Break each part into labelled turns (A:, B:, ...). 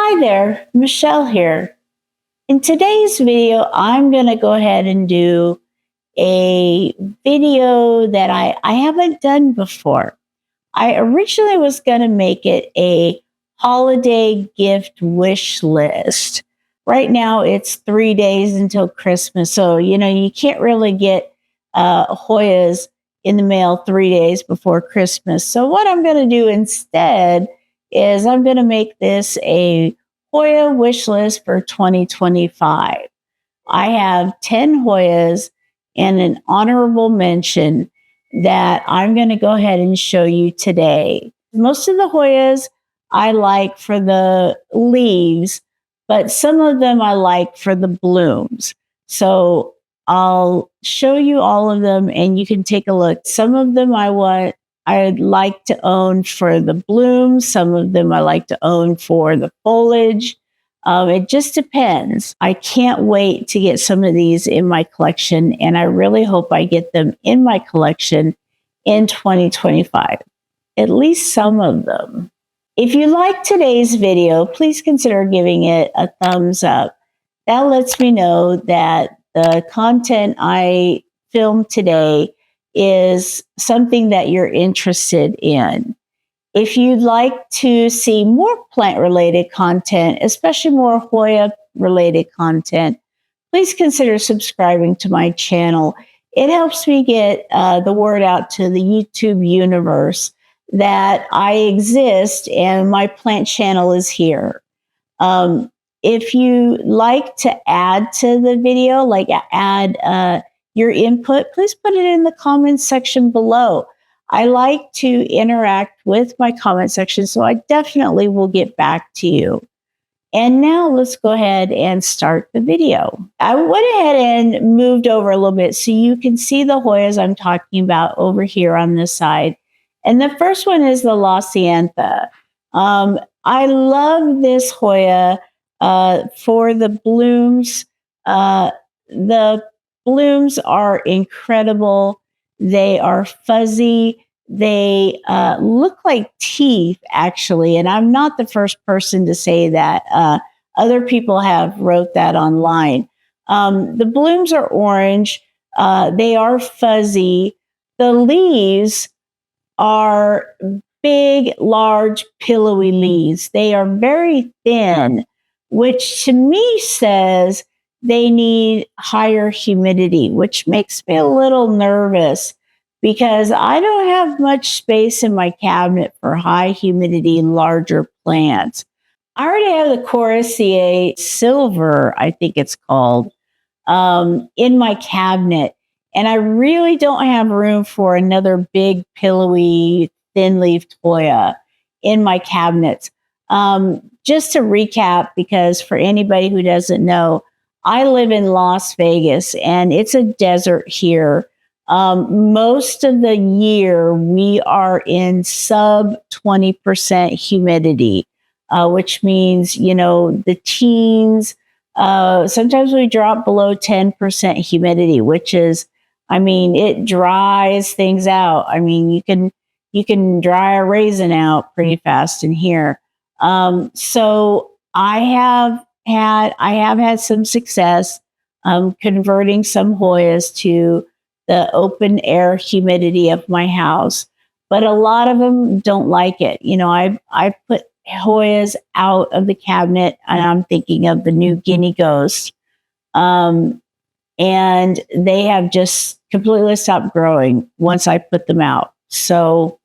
A: Hi there, Michelle here. In today's video, I'm going to go ahead and do a video that I haven't done before. I originally was going to make it a holiday gift wish list. Right now, it's 3 days until Christmas, so you can't really get Hoyas in the mail 3 days before Christmas. So what I'm going to do instead is I'm going to make this a Hoya wish list for 2025. I have 10 Hoyas and an honorable mention that I'm going to go ahead and show you today. Most of the Hoyas I like for the leaves, but some of them I like for the blooms. So I'll show you all of them and you can take a look. Some of them I'd like to own for the blooms. Some of them I like to own for the foliage. It just depends. I can't wait to get some of these in my collection, and I really hope I get them in my collection in 2025, at least some of them. If you like today's video, please consider giving it a thumbs up. That lets me know that the content I filmed today is something that you're interested in. If you'd like to see more plant-related content, especially more Hoya-related content, please consider subscribing to my channel. It helps me get the word out to the YouTube universe that I exist and my plant channel is here. If you like to add to the video, like add your input, please put it in the comments section below. I like to interact with my comment section, so I definitely will get back to you. And now let's go ahead and start the video. I went ahead and moved over a little bit so you can see the Hoyas I'm talking about over here on this side. And the first one is the lasiantha. I love this Hoya for the blooms. The blooms are incredible. They are fuzzy. They look like teeth, actually. And I'm not the first person to say that. Other people have wrote that online. The blooms are orange. They are fuzzy. The leaves are big, large, pillowy leaves. They are very thin, which to me says they need higher humidity, which makes me a little nervous because I don't have much space in my cabinet for high humidity and larger plants. I already have the Coraceae silver, I think it's called, in my cabinet. And I really don't have room for another big, pillowy, thin-leafed Hoya in my cabinets. Just to recap, because for anybody who doesn't know, I live in Las Vegas, and it's a desert here. Most of the year, we are in sub 20% humidity, which means, the teens. Sometimes we drop below 10% humidity, which is, it dries things out. You can dry a raisin out pretty fast in here. So I have had some success converting some Hoyas to the open air humidity of my house, but a lot of them don't like it. I put Hoyas out of the cabinet, and I'm thinking of the new Guinea Ghost, and they have just completely stopped growing once I put them out. So,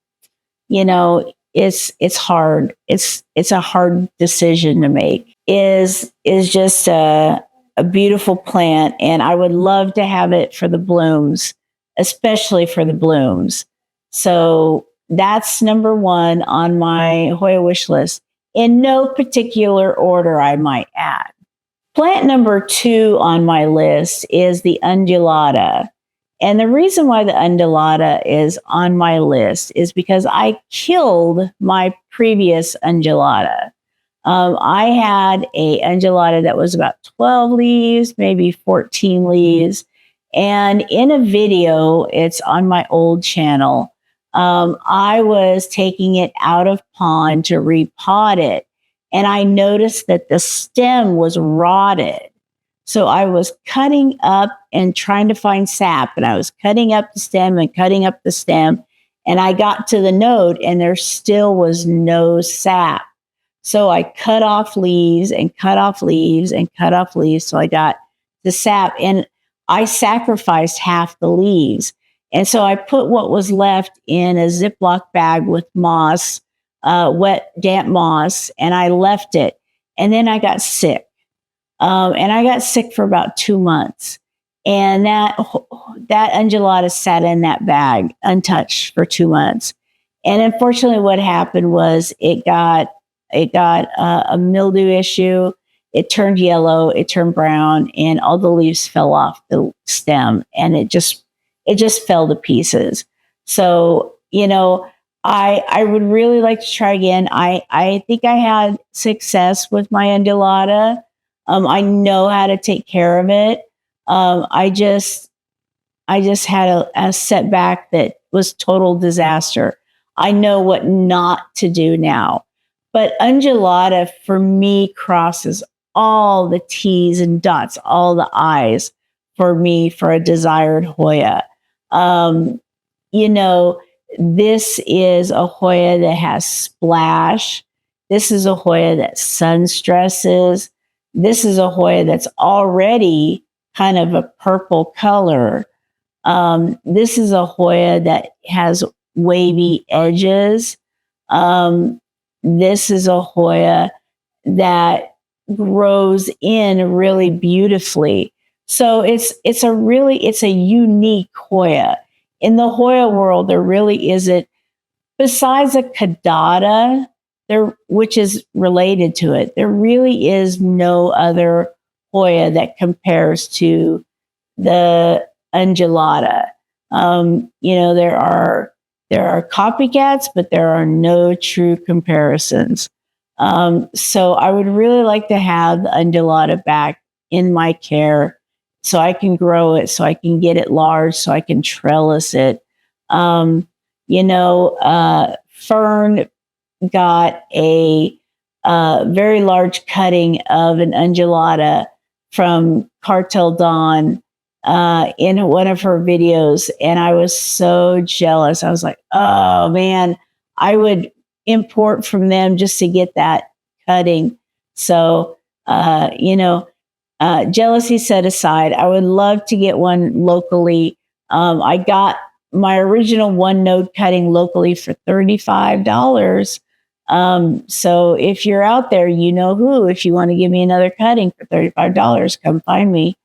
A: it's hard. It's a hard decision to make. Is just a beautiful plant, and I would love to have it for the blooms, especially for the blooms. So that's number one on my Hoya wish list, in no particular order, I might add. Plant number 2 on my list is the undulata. And the reason why the undulata is on my list is because I killed my previous undulata. I had a undulata that was about 12 leaves, maybe 14 leaves. And in a video, it's on my old channel, I was taking it out of pond to repot it. and I noticed that the stem was rotted. So I was cutting up and trying to find sap, and I was cutting up the stem and cutting up the stem, and I got to the node and there still was no sap. So I cut off leaves and cut off leaves and cut off leaves. So I got the sap, and I sacrificed half the leaves. And so I put what was left in a Ziploc bag with moss, wet, damp moss, and I left it. And then I got sick. And I got sick for about 2 months. And that undulata sat in that bag untouched for 2 months. And unfortunately, what happened was it got a mildew issue. It turned yellow, it turned brown, and all the leaves fell off the stem, and it just fell to pieces. So, I would really like to try again. I think I had success with my undulata. I know how to take care of it. I just had a setback that was total disaster. I know what not to do now. But undulata for me crosses all the T's and dots all the I's for me for a desired Hoya. This is a Hoya that has splash. This is a Hoya that sun stresses. This is a Hoya that's already kind of a purple color. This is a Hoya that has wavy edges. This is a Hoya that grows in really beautifully. So it's a unique Hoya. In the Hoya world, there really isn't, besides a caudata, which is related to it, there really is no other Hoya that compares to the undulata. There are copycats, but there are no true comparisons. So I would really like to have the undulata back in my care so I can grow it, so I can get it large, so I can trellis it. Fern got a very large cutting of an undulata from Cartel Dawn in one of her videos, and I was so jealous. I was like, oh man, I would import from them just to get that cutting. So, jealousy set aside, I would love to get one locally. I got my original one node cutting locally for $35. So if you're out there, if you want to give me another cutting for $35, come find me.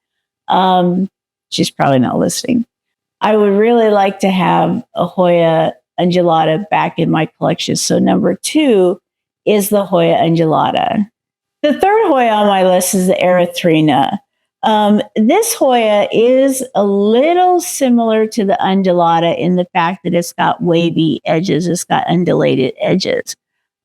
A: She's probably not listening. I would really like to have a Hoya undulata back in my collection. So number 2 is the Hoya undulata. The third Hoya on my list is the erythrina. This Hoya is a little similar to the undulata in the fact that it's got wavy edges, it's got undulated edges.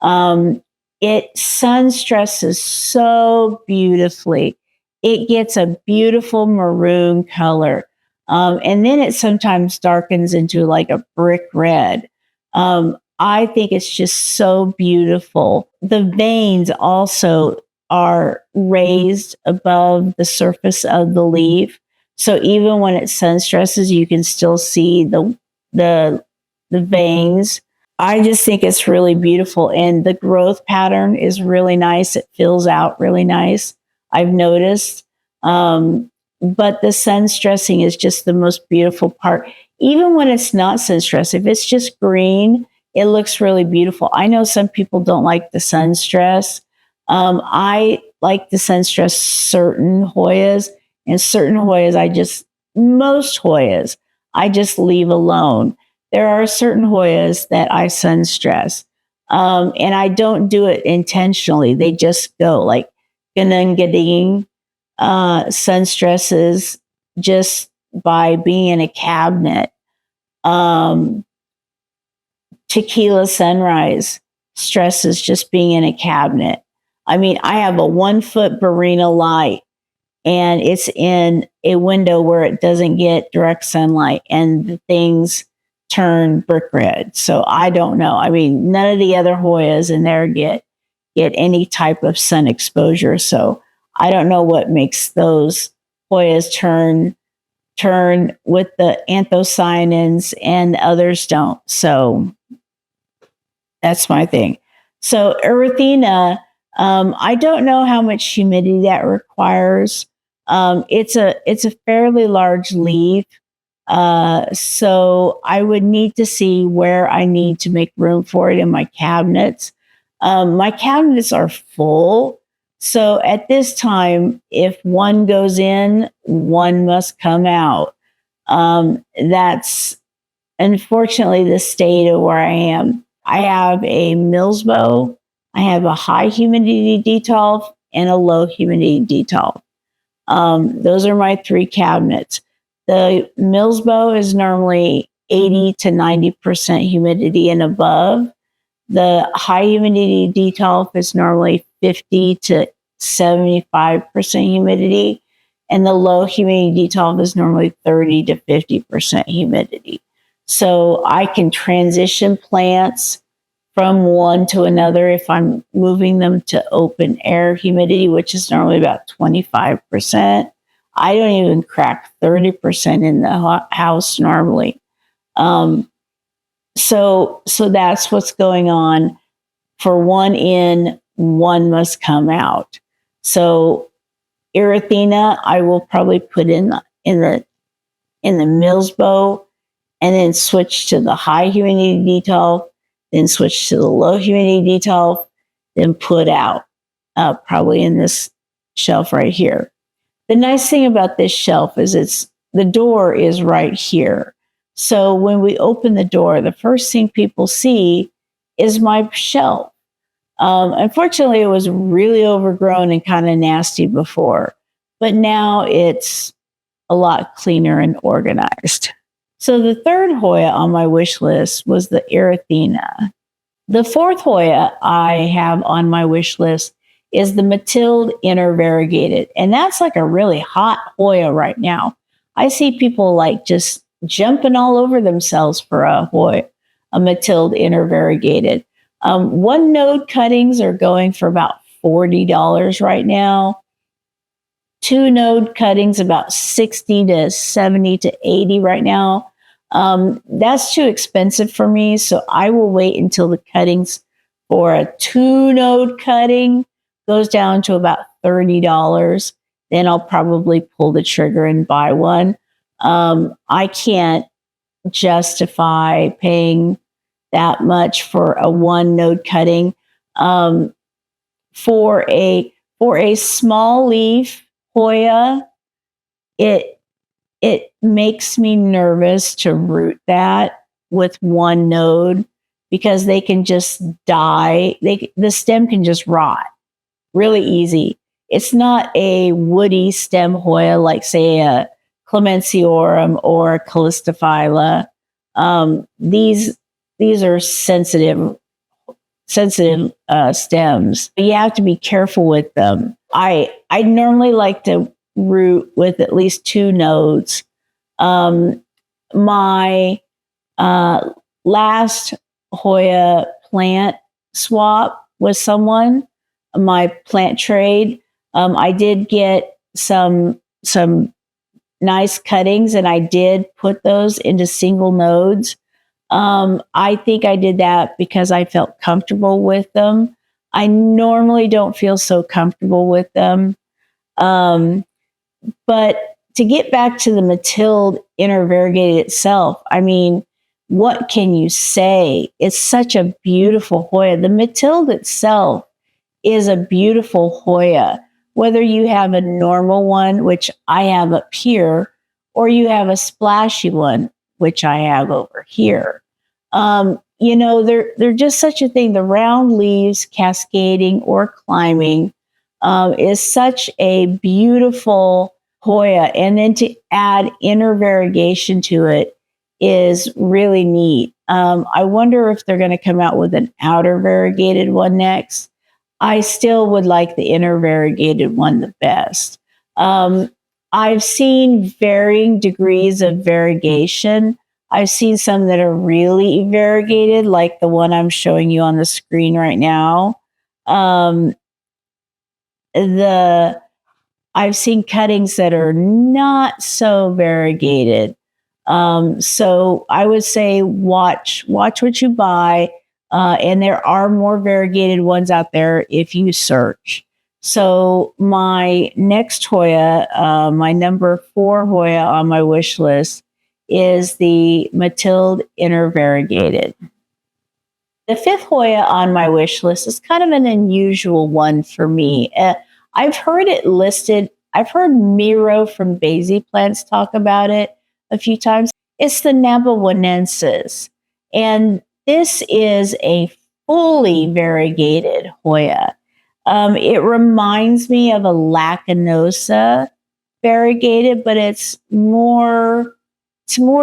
A: It sun stresses so beautifully. It gets a beautiful maroon color. And then it sometimes darkens into like a brick red. I think it's just so beautiful. The veins also are raised above the surface of the leaf. So even when it sun stresses, you can still see the veins. I just think it's really beautiful. And the growth pattern is really nice. It fills out really nice, I've noticed. But the sun stressing is just the most beautiful part. Even when it's not sun stress, if it's just green, it looks really beautiful. I know some people don't like the sun stress. I like the sun stress certain Hoyas, and certain Hoyas most Hoyas I just leave alone. There are certain Hoyas that I sun stress. And I don't do it intentionally. They just go like gunung, gading, sun stresses just by being in a cabinet. Tequila sunrise stresses just being in a cabinet. I mean, I have a 1-foot Barina light, and it's in a window where it doesn't get direct sunlight, and the things turn brick red. So I don't know. I mean, none of the other Hoyas in there get get any type of sun exposure. So I don't know what makes those Hoyas turn with the anthocyanins and others don't. So that's my thing. So erythrina, I don't know how much humidity that requires. It's a fairly large leaf. So I would need to see where I need to make room for it in my cabinets. My cabinets are full. So at this time, if one goes in, one must come out. That's unfortunately the state of where I am. I have a Millsbow, I have a high humidity detolf, and a low humidity detolf. Those are my three cabinets. The Millsbow is normally 80 to 90% humidity and above. The high humidity detolf is normally 50 to 75% humidity. And the low humidity detolf is normally 30 to 50% humidity. So I can transition plants from one to another if I'm moving them to open air humidity, which is normally about 25%. I don't even crack 30% in the house normally. So that's what's going on. For one in, one must come out. So erythrina, I will probably put in the Millsbow, and then switch to the high humidity detolf, then switch to the low humidity detolf, then put out, probably in this shelf right here. The nice thing about this shelf is the door is right here. So when we open the door, the first thing people see is my shelf. Unfortunately, it was really overgrown and kind of nasty before, but now it's a lot cleaner and organized. So the third Hoya on my wish list was the erythrina. The fourth Hoya I have on my wish list is the Mathilde variegated. And that's like a really hot Hoya right now. I see people like just jumping all over themselves for a Mathilde variegated. One node cuttings are going for about $40 right now. Two node cuttings about 60 to 70 to 80 right now. That's too expensive for me, so I will wait until the cuttings for a two node cutting goes down to about $30. Then I'll probably pull the trigger and buy one. I can't justify paying that much for a one node cutting. For a small leaf Hoya, it makes me nervous to root that with one node because they can just die. The stem can just rot really easy. It's not a woody stem Hoya like, say, a Clemenciorum or Calistophylla. These are sensitive stems. You have to be careful with them. I normally like to root with at least two nodes. My last Hoya plant swap with someone, my plant trade, I did get some nice cuttings, and I did put those into single nodes. I think I did that because I felt comfortable with them. I normally don't feel so comfortable with them. But to get back to the Mathilde variegated itself, I mean, what can you say? It's such a beautiful Hoya. The Mathilde itself is a beautiful Hoya. Whether you have a normal one, which I have up here, or you have a splashy one, which I have over here. They're just such a thing. The round leaves cascading or climbing is such a beautiful Hoya. And then to add inner variegation to it is really neat. I wonder if they're going to come out with an outer variegated one next. I still would like the inner variegated one the best. I've seen varying degrees of variegation. I've seen some that are really variegated, like the one I'm showing you on the screen right now. The I've seen cuttings that are not so variegated. So I would say watch what you buy, and there are more variegated ones out there if you search. So my next Hoya, my number 4 Hoya on my wish list is the Mathilde intervariegated. The 5th Hoya on my wish list is kind of an unusual one for me. I've heard it listed. I've heard Miro from Basie Plants talk about it a few times. It's the nabawanensis. And this is a fully variegated Hoya. It reminds me of a lacanosa variegated, but it's more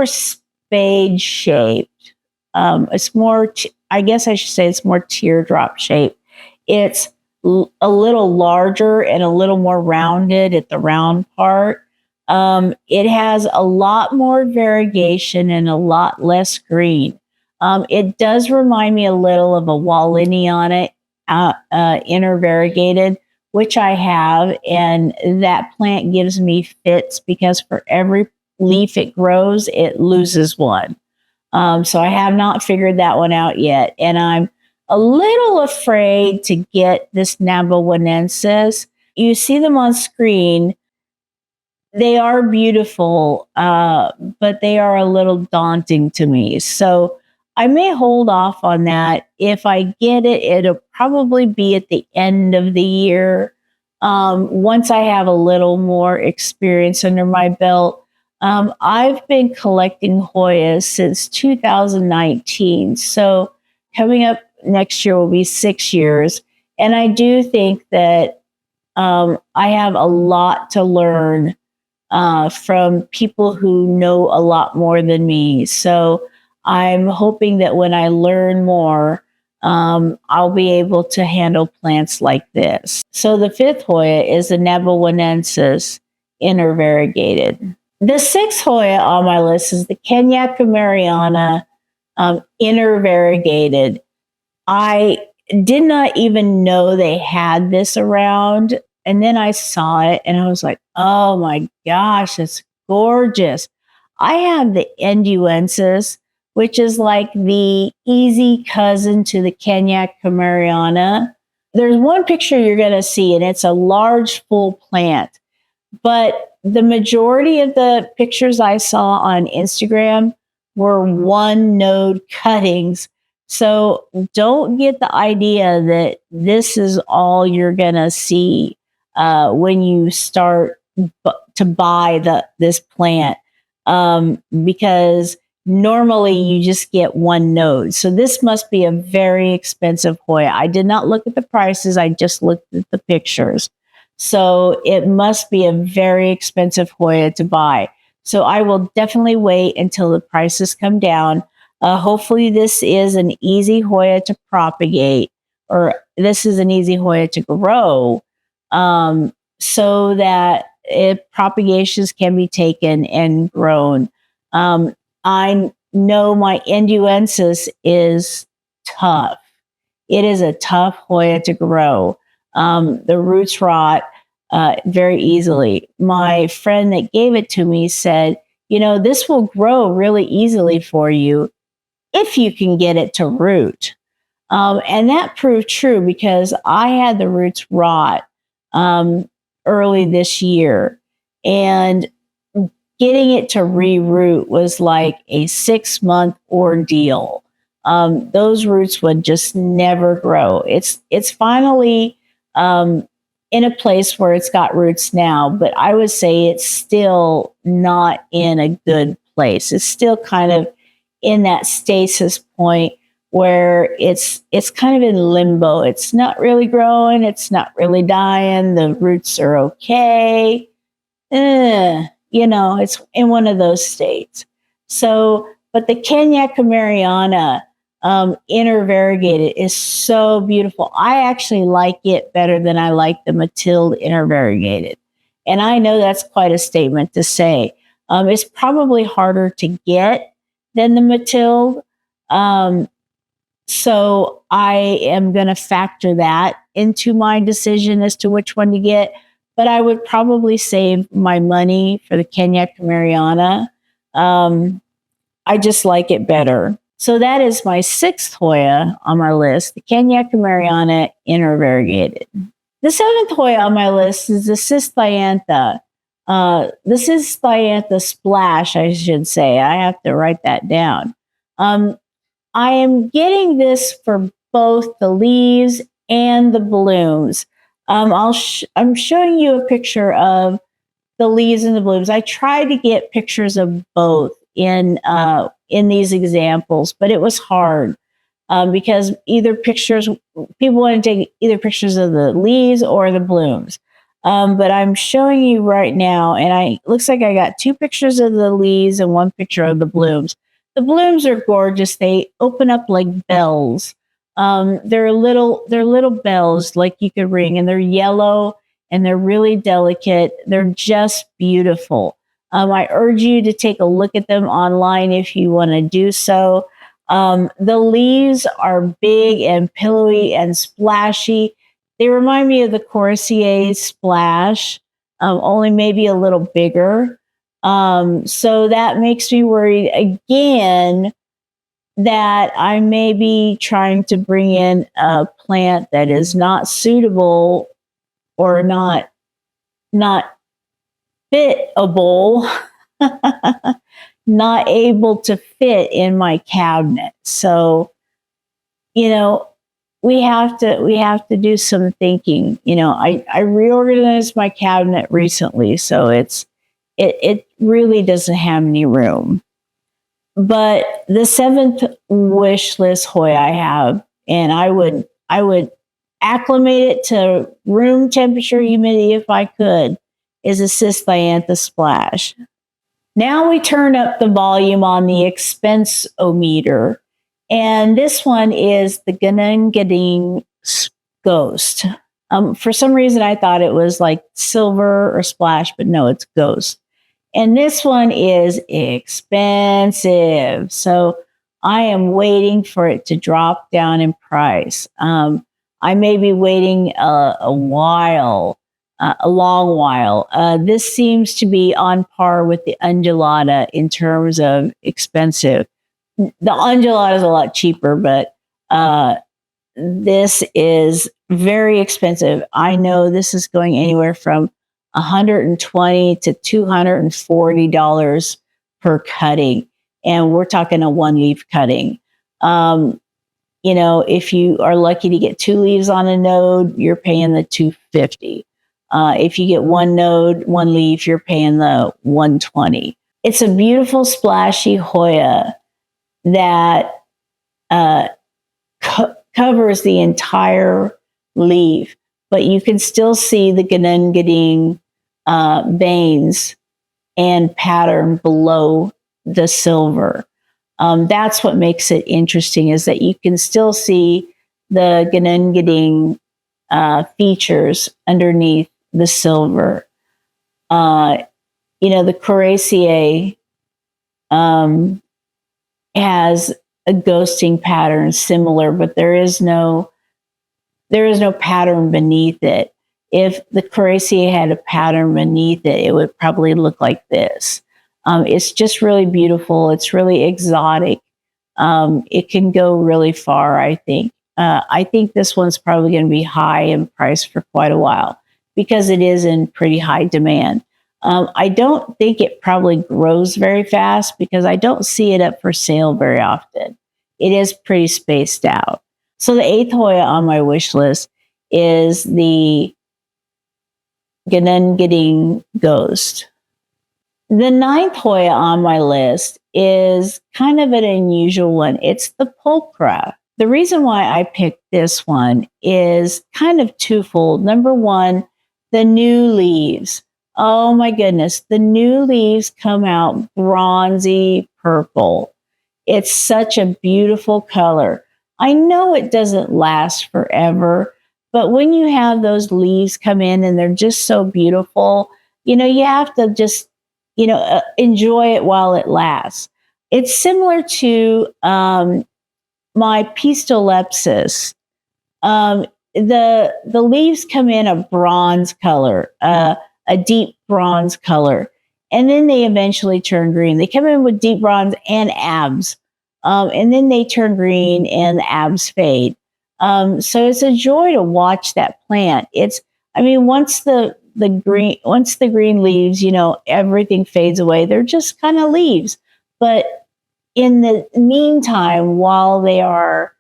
A: spade shaped. It's more, I guess I should say it's more teardrop shaped. It's a little larger and a little more rounded at the round part. It has a lot more variegation and a lot less green. It does remind me a little of a Walliniana intervariegated, which I have, and that plant gives me fits because for every leaf it grows, it loses one. So I have not figured that one out yet. And I'm a little afraid to get this nabawanensis. You see them on screen. They are beautiful, but they are a little daunting to me. So I may hold off on that. If I get it, it'll probably be at the end of the year. Once I have a little more experience under my belt. I've been collecting Hoyas since 2019. So coming up next year will be 6 years. And I do think that I have a lot to learn from people who know a lot more than me. So I'm hoping that when I learn more, I'll be able to handle plants like this. So the 5th Hoya is the nabawanensis intervariegated. The 6th Hoya on my list is the kanyakumariana intervariegated. I did not even know they had this around. And then I saw it and I was like, oh my gosh, it's gorgeous. I have the enduensis, which is like the easy cousin to the kanyakumariana. There's one picture you're going to see, and it's a large full plant. But the majority of the pictures I saw on Instagram were one node cuttings. So don't get the idea that this is all you're going to see when you start to buy this plant, because normally you just get one node. So this must be a very expensive Hoya. I did not look at the prices. I just looked at the pictures. So it must be a very expensive Hoya to buy. So I will definitely wait until the prices come down. Hopefully this is an easy Hoya to propagate, or this is an easy Hoya to grow, so that propagations can be taken and grown. I know my enduensis is tough. It is a tough Hoya to grow. The roots rot very easily. My friend that gave it to me said, this will grow really easily for you if you can get it to root. And that proved true because I had the roots rot early this year. And getting it to re-root was like a 6-month ordeal. Those roots would just never grow. It's finally in a place where it's got roots now, but I would say it's still not in a good place. It's still kind of in that stasis point where it's kind of in limbo. It's not really growing. It's not really dying. The roots are okay. It's in one of those states. So, but the kanyakumariana intervariegated is so beautiful. I actually like it better than I like the Mathilde intervariegated. And I know that's quite a statement to say. It's probably harder to get than the Mathilde. So I am going to factor that into my decision as to which one to get, but I would probably save my money for the kanyakumariana. I just like it better. So that is my sixth Hoya on my list, the kanyakumariana intervariegated. The seventh Hoya on my list is the cystiantha. The cystiantha splash, I should say. I have to write that down. I am getting this for both the leaves and the blooms. I'm showing you a picture of the leaves and the blooms. I tried to get pictures of both in these examples, but it was hard because people want to take either pictures of the leaves or the blooms. But I'm showing you right now, and it looks like I got two pictures of the leaves and one picture of the blooms. The blooms are gorgeous. They open up like bells. They're little bells like you could ring, and they're yellow and they're really delicate. They're just beautiful. I urge you to take a look at them online if you want to do so. The leaves are big and pillowy and splashy. They remind me of the Courvoisier splash, only maybe a little bigger. So that makes me worried again that I may be trying to bring in a plant that is not suitable or not fitable, not able to fit in my cabinet. So, we have to do some thinking. I reorganized my cabinet recently, so it really doesn't have any room. But the seventh wish list Hoya I have, and I would acclimate it to room temperature humidity if I could, is a cystiantha splash. Now we turn up the volume on the expense-o-meter, and this one is the gunung ghost. For some reason, I thought it was like silver or splash, but no, it's ghost. And this one is expensive. So I am waiting for it to drop down in price. I may be waiting a long while. This seems to be on par with the undulata in terms of expensive. The undulata is a lot cheaper, but this is very expensive. I know this is going anywhere from $120 to $240 per cutting, and we're talking a one-leaf cutting. If you are lucky to get two leaves on a node, you're paying the $250. If you get one node, one leaf, you're paying the $120. It's a beautiful, splashy Hoya that covers the entire leaf, but you can still see the gading veins and pattern below the silver. That's what makes it interesting, is that you can still see the gading features underneath the silver. The Courvoisier has a ghosting pattern similar, but there is no pattern beneath it. If the Courvoisier had a pattern beneath it, it would probably look like this. It's just really beautiful. It's really exotic. It can go really far, I think. I think this one's probably going to be high in price for quite a while because it is in pretty high demand. I don't think it probably grows very fast because I don't see it up for sale very often. It is pretty spaced out. So the eighth Hoya on my wish list is the gading ghost. The ninth Hoya on my list is kind of an unusual one. It's the pulchra. The reason why I picked this one is kind of twofold. Number one, the new leaves. Oh my goodness, the new leaves come out bronzy purple. It's such a beautiful color. I know it doesn't last forever, but when you have those leaves come in and they're just so beautiful, you have to just, enjoy it while it lasts. It's similar to my pistolepsis. the leaves come in a bronze color, a deep bronze color, and then they eventually turn green. They come in with deep bronze and abs, and then they turn green and the abs fade. So it's a joy to watch that plant. I mean, once the green leaves, everything fades away. They're just kind of leaves. But in the meantime, while they are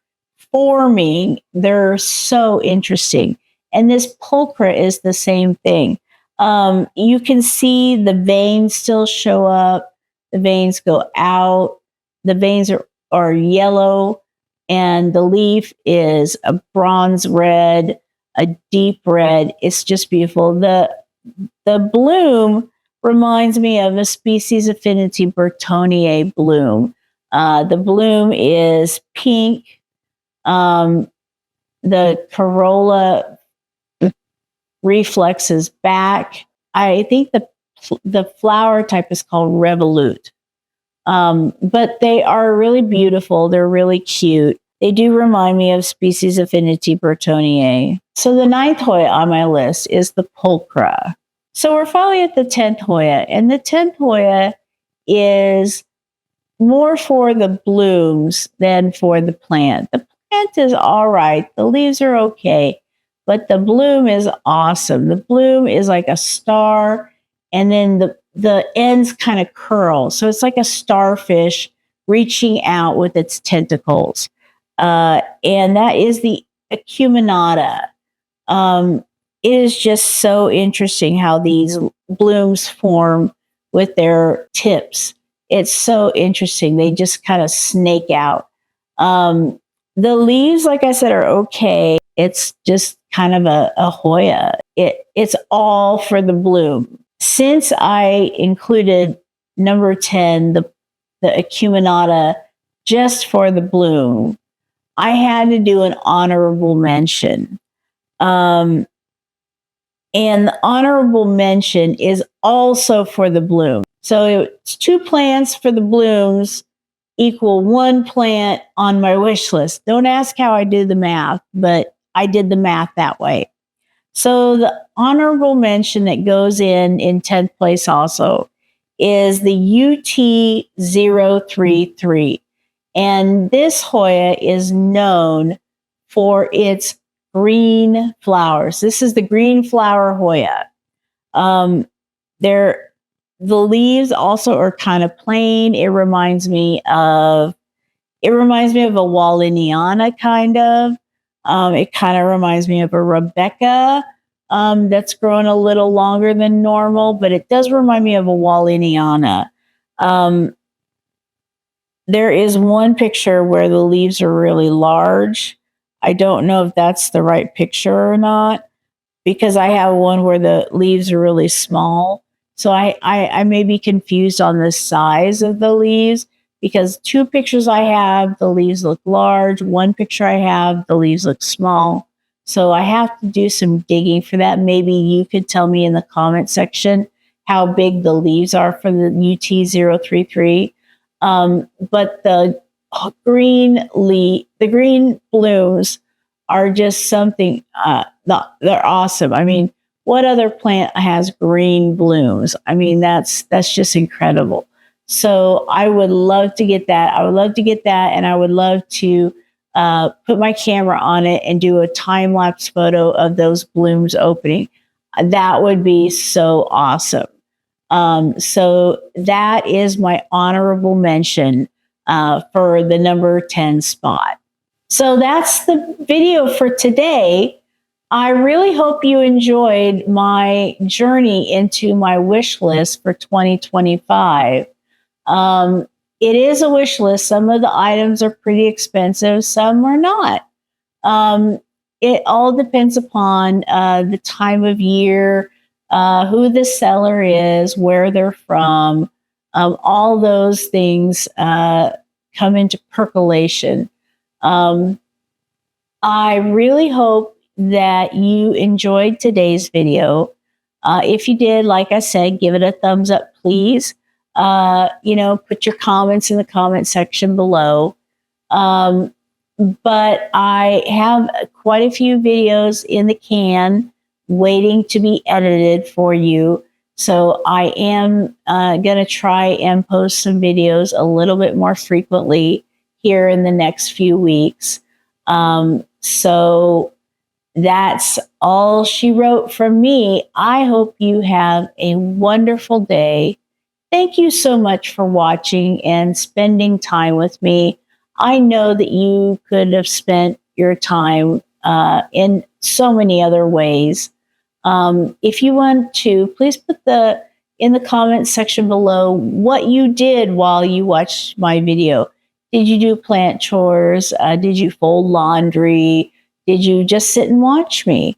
A: forming, they're so interesting. And this pulchra is the same thing. You can see the veins still show up. The veins go out. The veins are yellow, and the leaf is a bronze red, a deep red. It's just beautiful. The bloom reminds me of a species affinity Burtoniae bloom. The bloom is pink. The corolla reflexes back. I think the flower type is called revolute. But they are really beautiful. They're really cute. They do remind me of species affinity Burtoniae. So the 9th Hoya on my list is the pulchra. So we're finally at the 10th Hoya, and the 10th Hoya is more for the blooms than for the plant. The plant is all right. The leaves are okay, but the bloom is awesome. The bloom is like a star, and then the ends kind of curl. So it's like a starfish reaching out with its tentacles. And that is the acuminata. It is just so interesting how these blooms form with their tips. It's so interesting. They just kind of snake out. The leaves, like I said, are okay. It's just kind of a Hoya. It's all for the bloom. Since I included number 10, the acuminata, just for the bloom, I had to do an honorable mention. And the honorable mention is also for the bloom. So it's 2 plants for the blooms equal 1 plant on my wish list. Don't ask how I do the math, but I did the math that way. So the honorable mention that goes in 10th place also is the UT033. And this Hoya is known for its green flowers. This is the green flower Hoya. The leaves also are kind of plain. It reminds me of a Wallineana kind of. It kind of reminds me of a Rebecca that's grown a little longer than normal, but it does remind me of a Wallineana. There is one picture where the leaves are really large. I don't know if that's the right picture or not, because I have one where the leaves are really small. So I may be confused on the size of the leaves, because 2 pictures I have, the leaves look large. 1 picture I have, the leaves look small. So I have to do some digging for that. Maybe you could tell me in the comment section how big the leaves are for the UT033. But the green blooms are just something, they're awesome. I mean, what other plant has green blooms? I mean, that's just incredible. So I would love to get that. And I would love to put my camera on it and do a time-lapse photo of those blooms opening. That would be so awesome. So that is my honorable mention for the number 10 spot. So that's the video for today. I really hope you enjoyed my journey into my wish list for 2025. It is a wish list. Some of the items are pretty expensive, some are not. It all depends upon the time of year, who the seller is, where they're from. All those things come into percolation. I really hope that you enjoyed today's video. If you did, like I said, give it a thumbs up, please. Put your comments in the comment section below. but I have quite a few videos in the can waiting to be edited for you. So I am going to try and post some videos a little bit more frequently here in the next few weeks. So that's all she wrote from me. I hope you have a wonderful day. Thank you so much for watching and spending time with me. I know that you could have spent your time in so many other ways. If you want to, please put in the comments section below what you did while you watched my video. Did you do plant chores? Did you fold laundry? Did you just sit and watch me?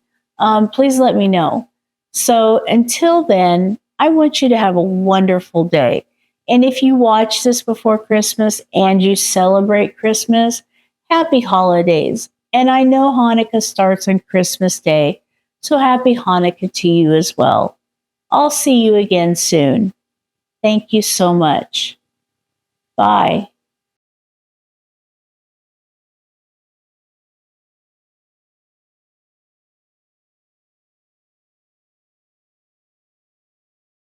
A: Please let me know. So until then, I want you to have a wonderful day. And if you watch this before Christmas and you celebrate Christmas, happy holidays. And I know Hanukkah starts on Christmas Day, so happy Hanukkah to you as well. I'll see you again soon. Thank you so much. Bye.